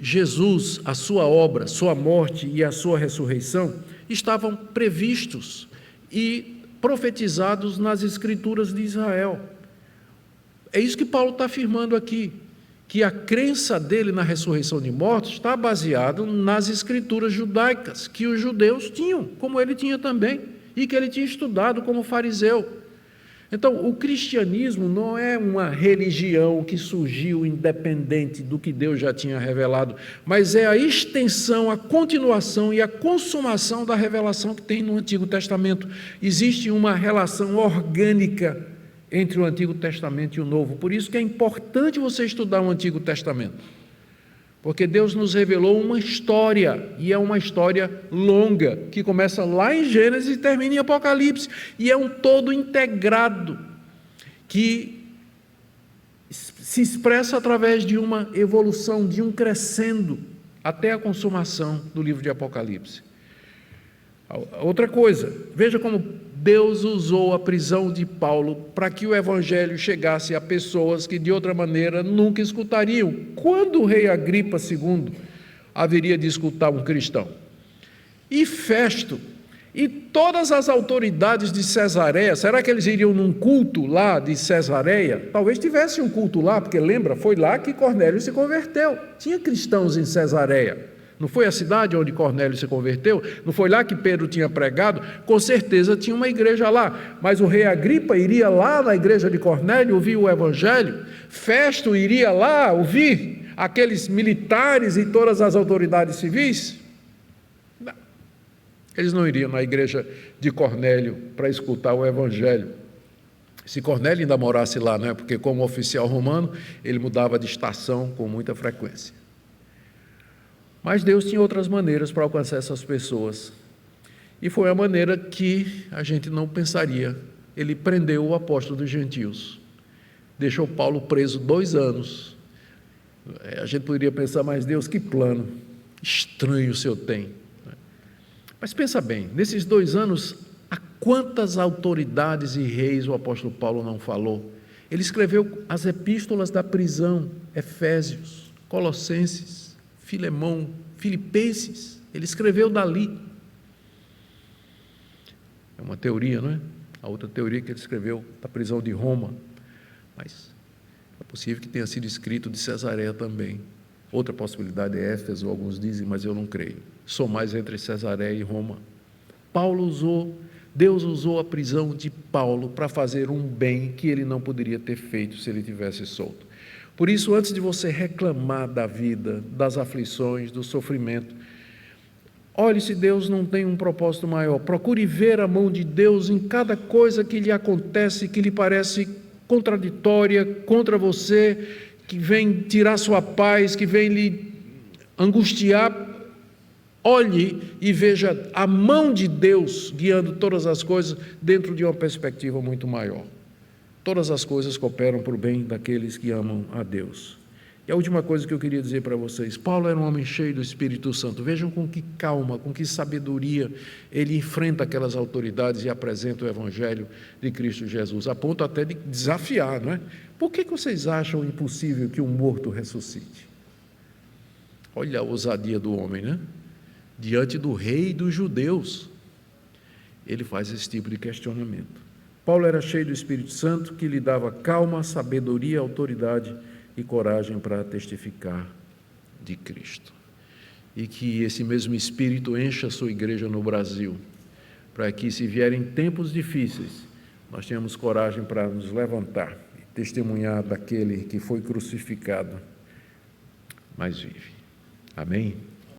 Jesus, a sua obra, sua morte e a sua ressurreição estavam previstos e profetizados nas Escrituras de Israel. É isso que Paulo está afirmando aqui, que a crença dele na ressurreição de mortos está baseada nas Escrituras judaicas, que os judeus tinham, como ele tinha também, e que ele tinha estudado como fariseu. Então, o cristianismo não é uma religião que surgiu independente do que Deus já tinha revelado, mas é a extensão, a continuação e a consumação da revelação que tem no Antigo Testamento. Existe uma relação orgânica entre o Antigo Testamento e o Novo. Por isso que é importante você estudar o Antigo Testamento, porque Deus nos revelou uma história, e é uma história longa, que começa lá em Gênesis e termina em Apocalipse, e é um todo integrado, que se expressa através de uma evolução, de um crescendo, até a consumação do livro de Apocalipse. Outra coisa, veja como Deus usou a prisão de Paulo para que o evangelho chegasse a pessoas que de outra maneira nunca escutariam. Quando o rei Agripa II haveria de escutar um cristão? e Festo, e todas as autoridades de Cesareia. Será que eles iriam num culto lá de Cesareia? Talvez tivesse um culto lá, porque lembra, foi lá que Cornélio se converteu. Tinha cristãos em Cesareia. Não foi a cidade onde Cornélio se converteu? Não foi lá que Pedro tinha pregado? Com certeza tinha uma igreja lá. Mas o rei Agripa iria lá na igreja de Cornélio ouvir o evangelho? Festo iria lá ouvir aqueles militares e todas as autoridades civis? Não. Eles não iriam na igreja de Cornélio para escutar o evangelho. Se Cornélio ainda morasse lá, né? Porque como oficial romano, ele mudava de estação com muita frequência. Mas Deus tinha outras maneiras para alcançar essas pessoas. E foi a maneira que a gente não pensaria. Ele prendeu o apóstolo dos gentios. Deixou Paulo preso 2 anos. A gente poderia pensar, mas Deus, que plano estranho o Senhor tem. Mas pensa bem, nesses 2 anos, a quantas autoridades e reis o apóstolo Paulo não falou? Ele escreveu as epístolas da prisão, Efésios, Colossenses, Filemão, Filipenses, ele escreveu dali. É uma teoria, não é? A outra teoria que ele escreveu da prisão de Roma, mas é possível que tenha sido escrito de Cesareia também. Outra possibilidade é Éfeso, alguns dizem, mas eu não creio. Sou mais entre Cesareia e Roma. Deus usou a prisão de Paulo para fazer um bem que ele não poderia ter feito se ele tivesse solto. Por isso, antes de você reclamar da vida, das aflições, do sofrimento, olhe se Deus não tem um propósito maior. Procure ver a mão de Deus em cada coisa que lhe acontece, que lhe parece contraditória contra você, que vem tirar sua paz, que vem lhe angustiar. Olhe e veja a mão de Deus guiando todas as coisas dentro de uma perspectiva muito maior. Todas as coisas cooperam para o bem daqueles que amam a Deus. E a última coisa que eu queria dizer para vocês, Paulo era um homem cheio do Espírito Santo. Vejam com que calma, com que sabedoria ele enfrenta aquelas autoridades e apresenta o Evangelho de Cristo Jesus, a ponto até de desafiar, não é? Por que vocês acham impossível que um morto ressuscite? Olha a ousadia do homem, né? Diante do rei dos judeus, ele faz esse tipo de questionamento. Paulo era cheio do Espírito Santo, que lhe dava calma, sabedoria, autoridade e coragem para testificar de Cristo. E que esse mesmo Espírito encha a sua igreja no Brasil, para que, se vierem tempos difíceis, nós tenhamos coragem para nos levantar e testemunhar daquele que foi crucificado, mas vive. Amém?